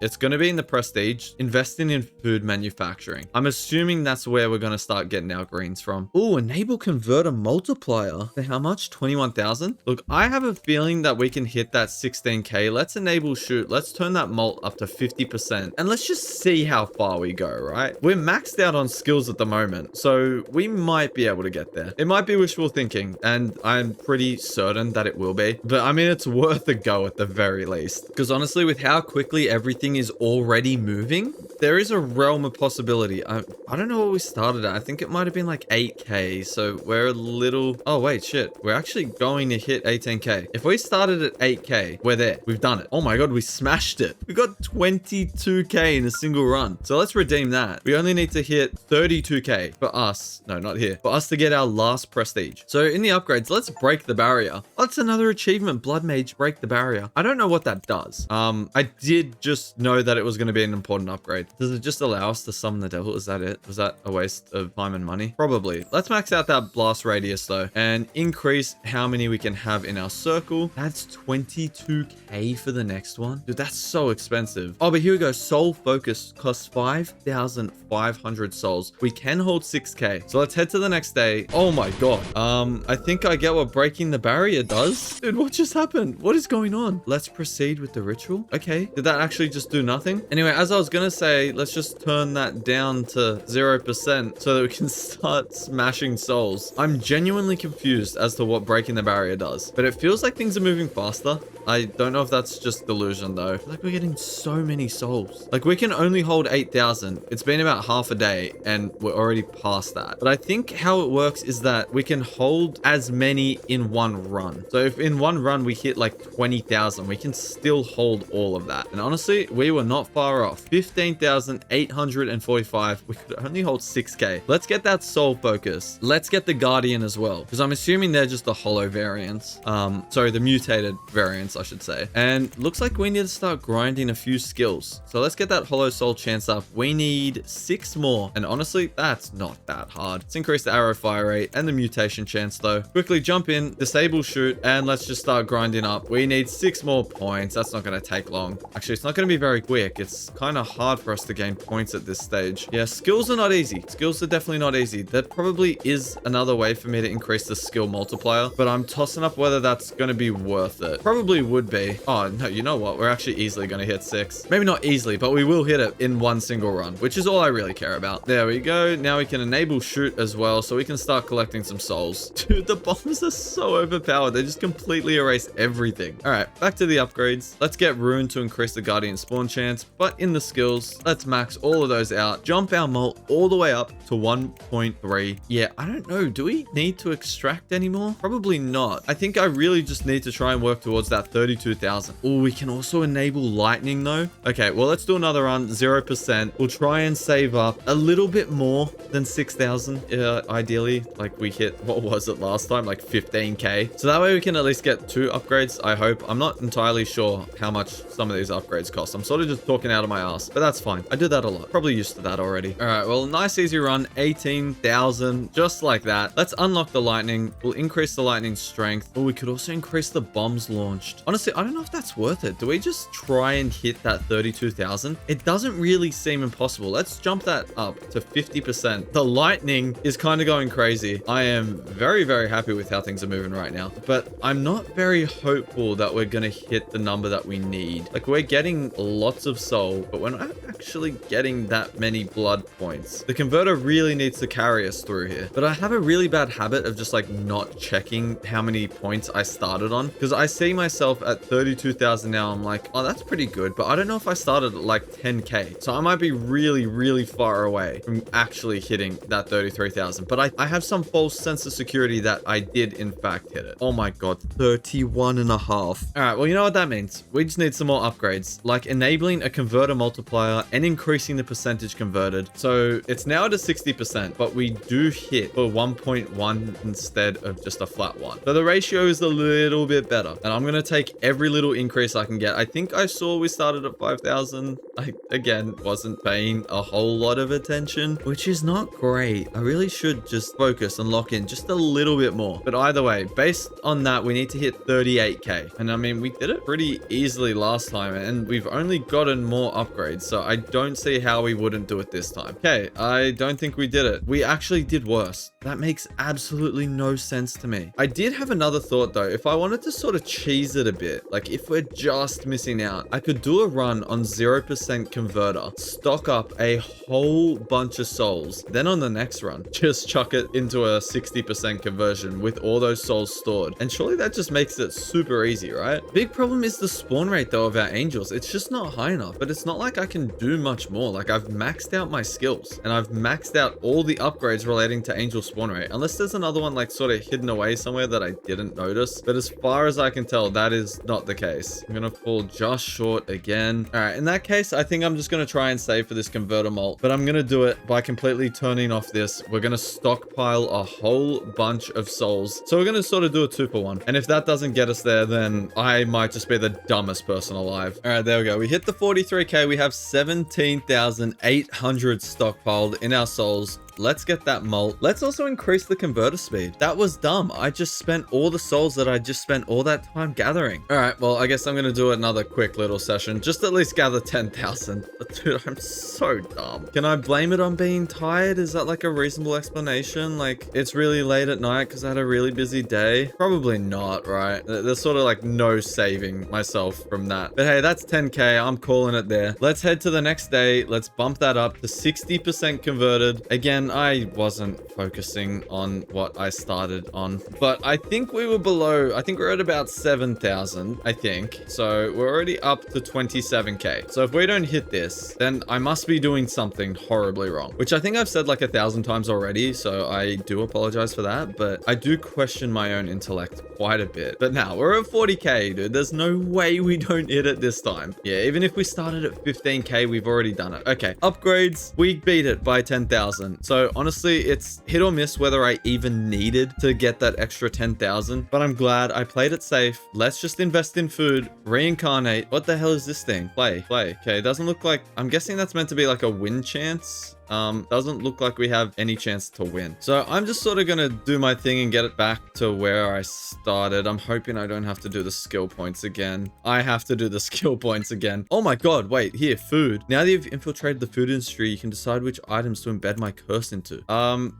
[SPEAKER 1] it's going to be in the prestige, investing in food manufacturing. I'm assuming that's where we're going to start getting our greens from. Oh, enable converter multiplier. For how much? 21,000? Look, I have a feeling that we can hit that 16k. Let's enable shoot. Let's turn that molt up to 50% and let's just see how far we go, right? We're maxed out on skills at the moment, so we might be able to get there. It might be wishful thinking, and I'm pretty certain that it will be, but I mean, it's worth a go at the very least. Because honestly, with how quickly everything is already moving, there is a realm of possibility. I don't know what we started at. I think it might have been like 8k. So we're a little, oh wait, shit. We're actually going to hit 18k. If we started at 8k, we're there. We've done it. Oh my God, we smashed it. We got 22k in a single run. So let's redeem that. We only need to hit 32k for us. No, not here. For us to get our last prestige. So in the upgrades, let's break the barrier. That's another achievement. Blood Mage, break the barrier. I don't know what that does. I did just know that it was going to be an important upgrade. Does it just allow us to summon the devil? Is that it? Was that a waste of time and money? Probably. Let's max out that blast radius though and increase how many we can have in our circle. That's 22k for the next one. Dude, that's so expensive. Oh, but here we go. Soul focus costs 5,500 souls. We can hold 6k. So let's head to the next day. Oh my God. I think I get what breaking the barrier does. Dude, what just happened? What is going on? Let's proceed speed with the ritual. Okay, did that actually just do nothing? Anyway, as I was gonna say, let's just turn that down to 0% so that we can start smashing souls. I'm genuinely confused as to what breaking the barrier does, but it feels like things are moving faster. I don't know if that's just delusion though. I feel like we're getting so many souls. Like we can only hold 8,000. It's been about half a day and we're already past that. But I think how it works is that we can hold as many in one run. So if in one run we hit like 20,000, we can still hold all of that. And honestly, we were not far off. 15,845. We could only hold 6k. Let's get that soul focus. Let's get the guardian as well, because I'm assuming they're just the hollow variants. Sorry, the mutated variants, I should say. And looks like we need to start grinding a few skills. So let's get that hollow soul chance up. We need 6 more. And honestly, that's not that hard. Let's increase the arrow fire rate and the mutation chance though. Quickly jump in, disable shoot, and let's just start grinding up. We need 6 more points. That's not going to take long. Actually, it's not going to be very quick. It's kind of hard for us to gain points at this stage. Yeah, skills are not easy. Skills are definitely not easy. There probably is another way for me to increase the skill multiplier, but I'm tossing up whether that's going to be worth it. Probably would be. Oh, no, you know what? We're actually easily going to hit 6. Maybe not easily, but we will hit it in one single run, which is all I really care about. There we go. Now we can enable shoot as well, so we can start collecting some souls. Dude, the bombs are so overpowered. They just completely erase everything. All right, back to the upgrades. Let's get Rune to increase the Guardian spawn chance, but in the skills, let's max all of those out. Jump our molt all the way up to 1.3. Yeah, I don't know. Do we need to extract anymore? Probably not. I think I really just need to try and work towards that 32,000. Oh, we can also enable lightning though. Okay, well, let's do another run, 0%. We'll try and save up a little bit more than 6,000. Ideally, like we hit, what was it last time? Like 15k. So that way we can at least get 2 upgrades, I hope. I'm not entirely sure how much some of these upgrades cost. I'm sort of just talking out of my ass, but that's fine. I do that a lot. Probably used to that already. All right, well, nice easy run, 18,000, just like that. Let's unlock the lightning. We'll increase the lightning strength. Oh, we could also increase the bombs launched. Honestly, I don't know if that's worth it. Do we just try and hit that 32,000? It doesn't really seem impossible. Let's jump that up to 50%. The lightning is kind of going crazy. I am very, very happy with how things are moving right now, but I'm not very hopeful that we're going to hit the number that we need. Like, we're getting lots of soul, but we're not actually getting that many blood points. The converter really needs to carry us through here, but I have a really bad habit of just like not checking how many points I started on, because I see myself at 32,000 now. I'm like, oh, that's pretty good, but I don't know if I started at like 10k, so I might be really, really far away from actually hitting that 33,000. But I have some false sense of security that I did in fact hit it. Oh my god, 31 and a half. All right, well, you know what that means. We just need some more upgrades, like enabling a converter multiplier and increasing the percentage converted. So it's now at a 60%, but we do hit for 1.1 instead of just a flat 1. So the ratio is a little bit better, and I'm gonna take every little increase I can get. I think I saw we started at 5,000. I again wasn't paying a whole lot of attention, which is not great. I really should just focus and lock in just a little bit more. But either way, based on that, we need to hit 38k. And I mean, we did it pretty easily last time, and we've only gotten more upgrades, so I don't see how we wouldn't do it this time. Okay, I don't think we did it. We actually did worse. That makes absolutely no sense to me. I did have another thought though. If I wanted to sort of cheese it a bit, like if we're just missing out, I could do a run on 0% converter, stock up a whole bunch of souls, then on the next run, just chuck it into a 60% conversion with all those souls stored. And surely that just makes it super easy, right? Big problem is the spawn rate though of our angels. It's just not high enough, but it's not like I can do much more. Like, I've maxed out my skills and I've maxed out all the upgrades relating to angel spawn rate, unless there's another one like sort of hidden away somewhere that I didn't notice. But as far as I can tell, that is not the case. I'm gonna fall just short again. All right, in that case, I think I'm just gonna try and save for this converter molt, but I'm gonna do it by completely turning off this. We're gonna stockpile a whole bunch of souls. So we're gonna sort of do a 2-for-1. And if that doesn't get us there, then I might just be the dumbest person alive. All right, there we go. We hit the 43k. We have 17,800 stockpiled in our souls. let's get that molt. Let's also increase the converter speed. That was dumb. I just spent all the souls that I just spent all that time gathering. All right, well, I guess I'm gonna do another quick little session. Just at least gather 10,000. Dude, I'm so dumb. Can I blame it on being tired? Is that like a reasonable explanation? Like, it's really late at night because I had a really busy day? Probably not, right? There's sort of like no saving myself from that. But hey, that's 10K. I'm calling it there. Let's head to the next day. Let's bump that up to 60% converted. Again, I wasn't focusing on what I started on, but I think we were below. I think we're at about 7,000, I think. So we're already up to 27K. So if we don't hit this, then I must be doing something horribly wrong, which I think I've said like 1,000 times already. So I do apologize for that, but I do question my own intellect quite a bit. But now we're at 40K, dude. There's no way we don't hit it this time. Yeah, even if we started at 15K, we've already done it. Okay, upgrades, we beat it by 10,000. So honestly, it's hit or miss whether I even needed to get that extra 10,000, but I'm glad I played it safe. Let's just invest in food, reincarnate. What the hell is this thing? Play. Okay, it doesn't look like, I'm guessing that's meant to be like a win chance. Doesn't look like we have any chance to win. So I'm just sort of gonna do my thing and get it back to where I started. I'm hoping I don't have to do the skill points again. I have to do the skill points again. Oh my god, wait, here, food. Now that you've infiltrated the food industry, you can decide which items to embed my curse into.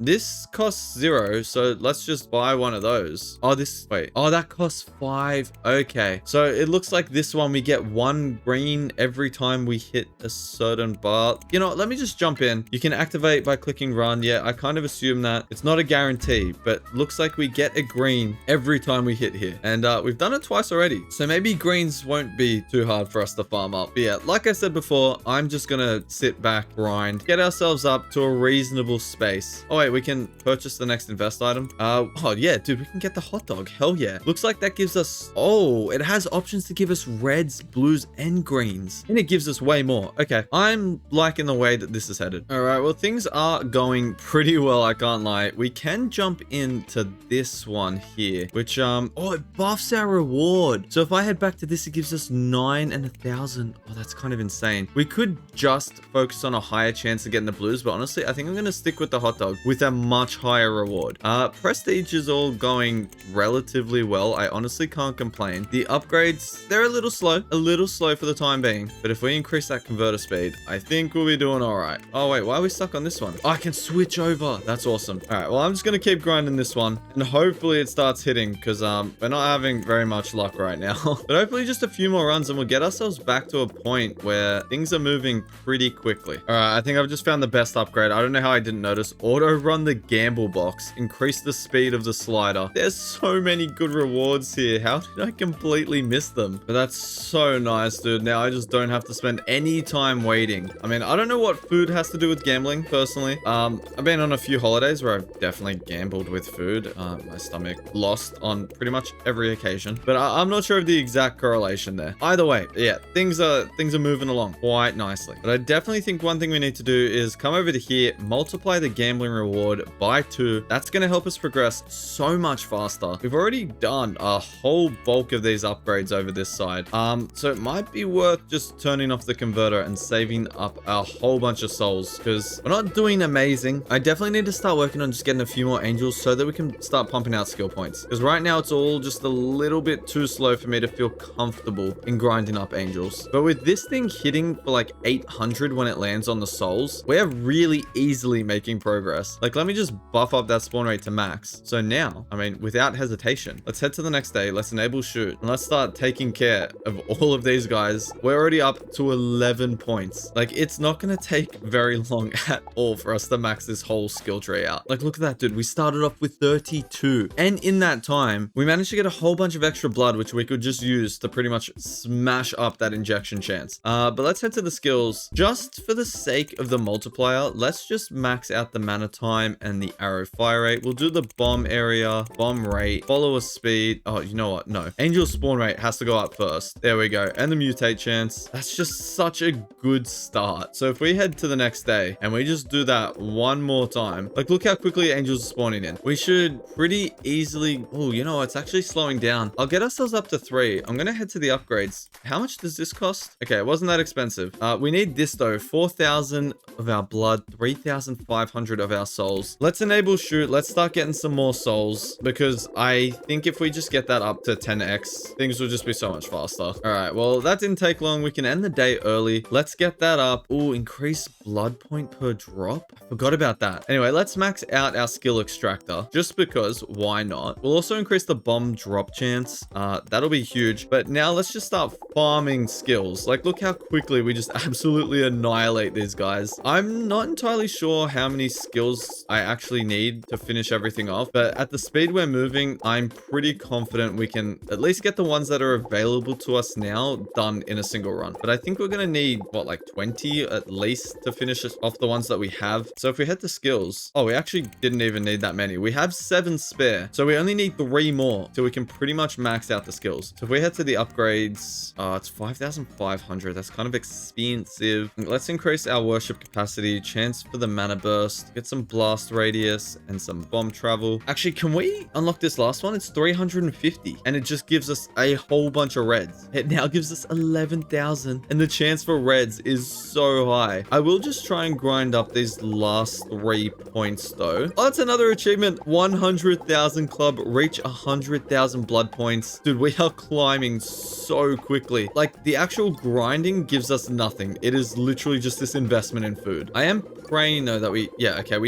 [SPEAKER 1] This costs 0, so let's just buy one of those. Oh, that costs 5. Okay, so it looks like this one we get 1 green every time we hit a certain bar. You know what, let me just jump in. You can activate by clicking run. Yeah, I kind of assume that. It's not a guarantee, but looks like we get a green every time we hit here. And we've done it twice already. So maybe greens won't be too hard for us to farm up. But yeah, like I said before, I'm just gonna sit back, grind, get ourselves up to a reasonable space. Oh wait, we can purchase the next invest item. Oh yeah, dude, we can get the hot dog. Hell yeah. Looks like that gives us, oh, it has options to give us reds, blues, and greens. And it gives us way more. Okay, I'm liking the way that this is headed. All right, well, things are going pretty well, I can't lie. We can jump into this one here, which, oh, it buffs our reward. So if I head back to this, it gives us 9 and 1,000. Oh, that's kind of insane. We could just focus on a higher chance of getting the blues, but honestly, I think I'm going to stick with the hot dog with a much higher reward. Prestige is all going relatively well. I honestly can't complain. The upgrades, they're a little slow for the time being, but if we increase that converter speed, I think we'll be doing all right. Oh, wait, why are we stuck on this one? Oh, I can switch over. That's awesome. All right, well, I'm just gonna keep grinding this one, and hopefully it starts hitting, because we're not having very much luck right now. But hopefully just a few more runs and we'll get ourselves back to a point where things are moving pretty quickly. All right, I think I've just found the best upgrade. I don't know how I didn't notice. Auto run the gamble box. Increase the speed of the slider. There's so many good rewards here. How did I completely miss them? But that's so nice, dude. Now I just don't have to spend any time waiting. I mean, I don't know what food has to do with gambling personally. I've been on a few holidays where I've definitely gambled with food. My stomach lost on pretty much every occasion, but I'm not sure of the exact correlation there. Either way, yeah, things are moving along quite nicely. But I definitely think one thing we need to do is come over to here, multiply the gambling reward by 2. That's going to help us progress so much faster. We've already done a whole bulk of these upgrades over this side. So it might be worth just turning off the converter and saving up a whole bunch of souls, because we're not doing amazing. I definitely need to start working on just getting a few more angels so that we can start pumping out skill points, because right now it's all just a little bit too slow for me to feel comfortable in grinding up angels. But with this thing hitting for like 800 when it lands on the souls, we're really easily making progress. Like, let me just buff up that spawn rate to max. So now, I mean, without hesitation, let's head to the next day. Let's enable shoot and let's start taking care of all of these guys. We're already up to 11 points. Like, it's not going to take very long at all for us to max this whole skill tree out. Like, look at that, dude. We started off with 32. And in that time, we managed to get a whole bunch of extra blood, which we could just use to pretty much smash up that injection chance. But let's head to the skills. Just for the sake of the multiplier, let's just max out the mana time and the arrow fire rate. We'll do the bomb area, bomb rate, follower speed. Oh, you know what? No. Angel spawn rate has to go up first. There we go. And the mutate chance. That's just such a good start. So if we head to the next day, day and we just do that one more time, like look how quickly angels are spawning in. We should pretty easily, oh, you know, it's actually slowing down. I'll get ourselves up to 3. I'm gonna head to the upgrades. How much does this cost? Okay, it wasn't that expensive. We need this though, 4,000 of our blood, 3,500 of our souls. Let's enable shoot. Let's start getting some more souls because I think if we just get that up to 10x, things will just be so much faster. All right, well, that didn't take long. We can end the day early. Let's get that up. Oh, increase blood point per drop. I forgot about that. Anyway, let's max out our skill extractor just because why not? We'll also increase the bomb drop chance. That'll be huge. But now let's just start farming skills. Like, look how quickly we just absolutely annihilate these guys. I'm not entirely sure how many skills I actually need to finish everything off, but at the speed we're moving, I'm pretty confident we can at least get the ones that are available to us now done in a single run. But I think we're gonna need, what, like 20 at least to finish off the ones that we have. So if we head to skills, oh, we actually didn't even need that many. We have 7 spare, so we only need 3 more, so we can pretty much max out the skills. So if we head to the upgrades, it's 5,500. That's kind of expensive. Let's increase our worship capacity, chance for the mana burst, get some blast radius and some bomb travel. Actually, can we unlock this last one? It's 350 and it just gives us a whole bunch of reds. It now gives us 11,000 and the chance for reds is so high. I will just try and grind up these last 3 points though. Oh, that's another achievement. 100,000 club, reach 100,000 blood points. Dude, we are climbing so quickly. Like, the actual grinding gives us nothing. It is literally just this investment in food. I am praying though that we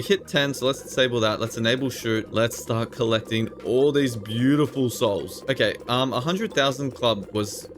[SPEAKER 1] hit 10, so let's disable that. Let's enable shoot. Let's start collecting all these beautiful souls. Okay, 100,000 club was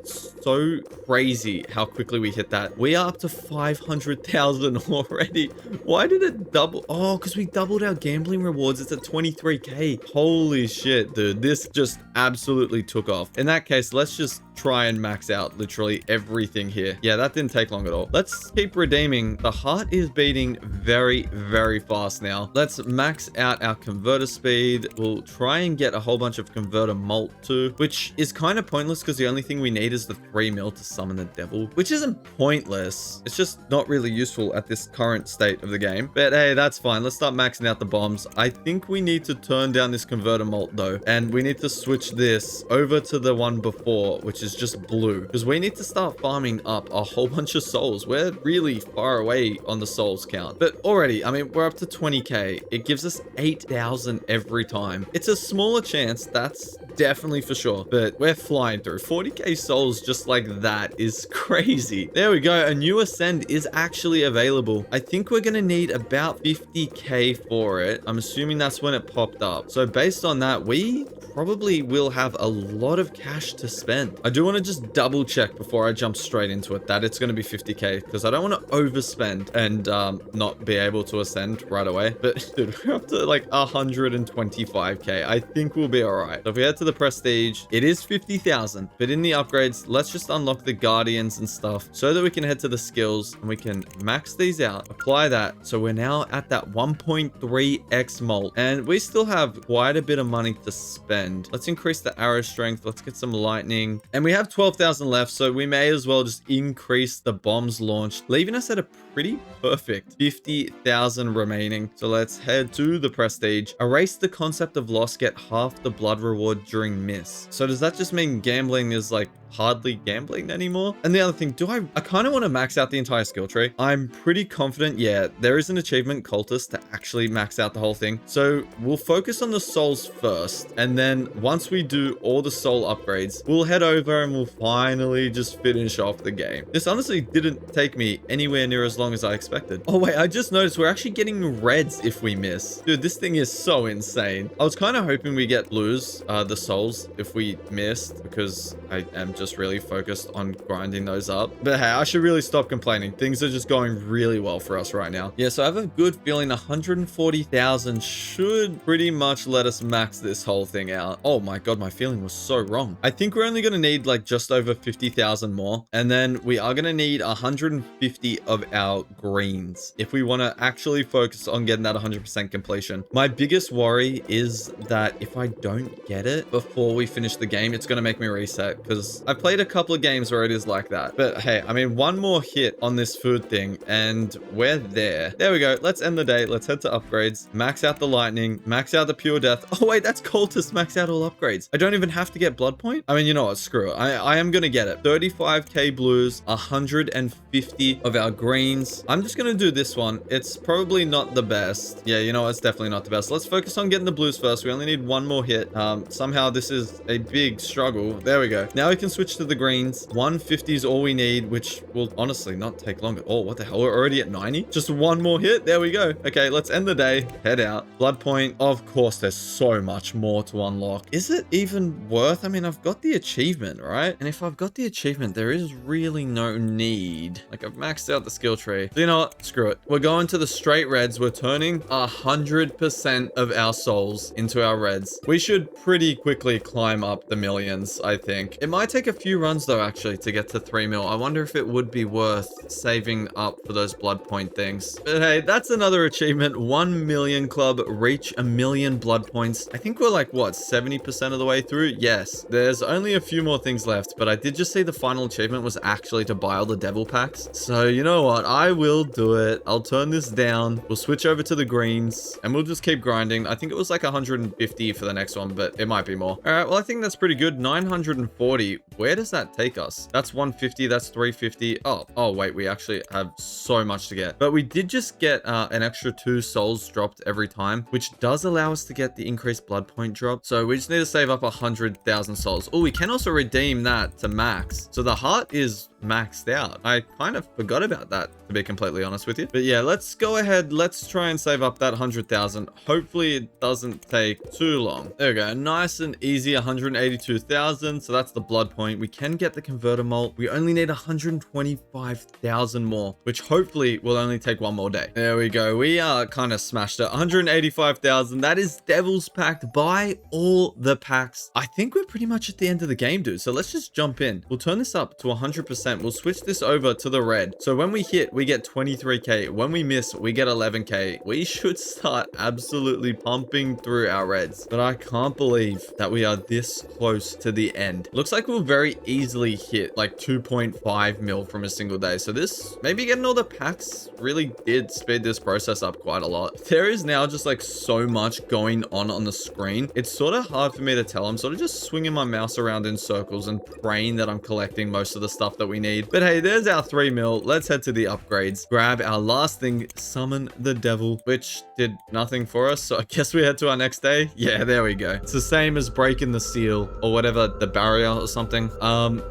[SPEAKER 1] so crazy how quickly we hit that. We are up to 500,000 already. Why did it double? Oh, because we doubled our gambling rewards. It's at 23k. Holy shit, dude. This just absolutely took off. In that case, let's just try and max out literally everything here. Yeah, that didn't take long at all. Let's keep redeeming. The heart is beating very, very fast now. Let's max out our converter speed. We'll try and get a whole bunch of converter malt too, which is kind of pointless because the only thing we need is the 3 mil to summon the devil, which isn't pointless. It's just not really useful at this current state of the game. But hey, that's fine. Let's start maxing out the bombs. I think we need to turn down this converter malt though, and we need to switch this over to the one before, which is just blue, because we need to start farming up a whole bunch of souls. We're really far away on the souls count, but already, I mean, we're up to 20k. It gives us 8,000 every time. It's a smaller chance, that's definitely for sure, but we're flying through. 40k souls just like that is crazy. There we go. A new ascend is actually available. I think we're gonna need about 50k for it. I'm assuming that's when it popped up. So based on that, we probably will have a lot of cash to spend. I do want to just double check before I jump straight into it that it's going to be 50k, because I don't want to overspend and not be able to ascend right away. But dude, we're up to like 125k. I think we'll be all right. So if we head to the prestige, it is 50,000, but in the upgrades, let's just unlock the guardians and stuff so that we can head to the skills and we can max these out, apply that. So we're now at that 1.3x mult and we still have quite a bit of money to spend. Let's increase the arrow strength. Let's get some lightning. And we have 12,000 left, so we may as well just increase the bombs launched, leaving us at a pretty perfect 50,000 remaining. So let's head to the prestige. Erase the concept of loss, get half the blood reward during miss. So does that just mean gambling is like hardly gambling anymore? And the other thing, I kind of want to max out the entire skill tree. I'm pretty confident, yeah, there is an achievement cultist to actually max out the whole thing. So we'll focus on the souls first, and then once we do all the soul upgrades, we'll head over and we'll finally just finish off the game. This honestly didn't take me anywhere near as long as I expected. Oh wait, I just noticed we're actually getting reds if we miss. Dude, this thing is so insane. I was kind of hoping we get blues, the souls, if we missed, because I am just really focused on grinding those up. But hey, I should really stop complaining. Things are just going really well for us right now. Yeah, so I have a good feeling 140,000 should pretty much let us max this whole thing out. Oh my god, my feeling was so wrong. I think we're only going to need like just over 50,000 more, and then we are going to need 150 of our greens if we want to actually focus on getting that 100% completion. My biggest worry is that if I don't get it before we finish the game, it's going to make me reset, because I've I've played a couple of games where it is like that. But hey, I mean, one more hit on this food thing and we're there. There we go. Let's end the day. Let's head to upgrades. Max out the lightning. Max out the pure death. Oh wait, that's cultist. Max out all upgrades. I don't even have to get blood point. I mean, you know what? Screw it. I am going to get it. 35k blues, 150 of our greens. I'm just going to do this one. It's probably not the best. Yeah, you know, it's definitely not the best. Let's focus on getting the blues first. We only need one more hit. Somehow this is a big struggle. There we go. Now we can switch to the greens. 150 is all we need, which will honestly not take long at all. What the hell? We're already at 90. Just one more hit. There we go. Okay, let's end the day. Head out. Blood point. Of course, there's so much more to unlock. Is it even worth? I mean, I've got the achievement, right? And if I've got the achievement, there is really no need. Like, I've maxed out the skill tree. So you know what? Screw it. We're going to the straight reds. We're turning 100% of our souls into our reds. We should pretty quickly climb up the millions, I think. It might take a few runs though, actually, to get to 3 mil. I wonder if it would be worth saving up for those blood point things. But hey, that's another achievement. 1 million club, reach 1 million blood points. I think we're like, what, 70% of the way through? Yes. There's only a few more things left, but I did just say the final achievement was actually to buy all the devil packs. So you know what? I will do it. I'll turn this down. We'll switch over to the greens and we'll just keep grinding. I think it was like 150 for the next one, but it might be more. All right. Well, I think that's pretty good. 940. Where does that take us? That's 150. That's 350. Oh, wait. We actually have so much to get, but we did just get an extra 2 souls dropped every time, which does allow us to get the increased blood point drop. So we just need to save up 100,000 souls. Oh, we can also redeem that to max. So the heart is maxed out. I kind of forgot about that, to be completely honest with you. But yeah, let's go ahead. Let's try and save up that 100,000. Hopefully it doesn't take too long. There we go. Nice and easy. 182,000. So that's the blood point. We can get the converter malt. We only need 125,000 more, which hopefully will only take one more day. There we go. We are kind of smashed it. 185,000. That is Devil's Pact. Buy all the packs. I think we're pretty much at the end of the game, dude. So let's just jump in. We'll turn this up to 100%. We'll switch this over to the red. So when we hit, we get 23k. When we miss, we get 11k. We should start absolutely pumping through our reds. But I can't believe that we are this close to the end. Looks like we'll very easily hit like 2.5 mil from a single day. So this, maybe getting all the packs really did speed this process up quite a lot. There is now just like so much going on the screen. It's sort of hard for me to tell. I'm sort of just swinging my mouse around in circles and praying that I'm collecting most of the stuff that we need. But hey, there's our 3 mil. Let's head to the upgrades. Grab our last thing, summon the devil, which did nothing for us. So I guess we head to our next day. Yeah, there we go. It's the same as breaking the seal or whatever, the barrier or something.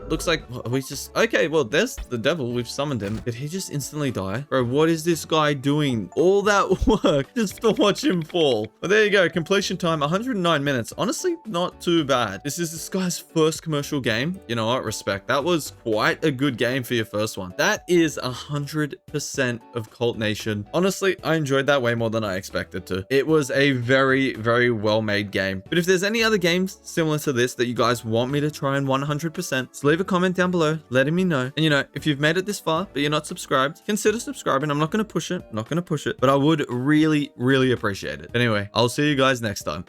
[SPEAKER 1] Looks like we just, okay, well, there's the devil. We've summoned him. Did he just instantly die? Bro, what is this guy doing? All that work just to watch him fall. Well, there you go. Completion time, 109 minutes. Honestly, not too bad. This is this guy's first commercial game. You know what? Respect. That was quite a good game for your first one. That is 100% of Cult Nation. Honestly, I enjoyed that way more than I expected to. It was a very, very well-made game. But if there's any other games similar to this that you guys want me to try and 100%, just leave a comment down below letting me know. And you know, if you've made it this far but you're not subscribed, consider subscribing. I'm not going to push it. I'm not going to push it, but I would really, really appreciate it. Anyway, I'll see you guys next time.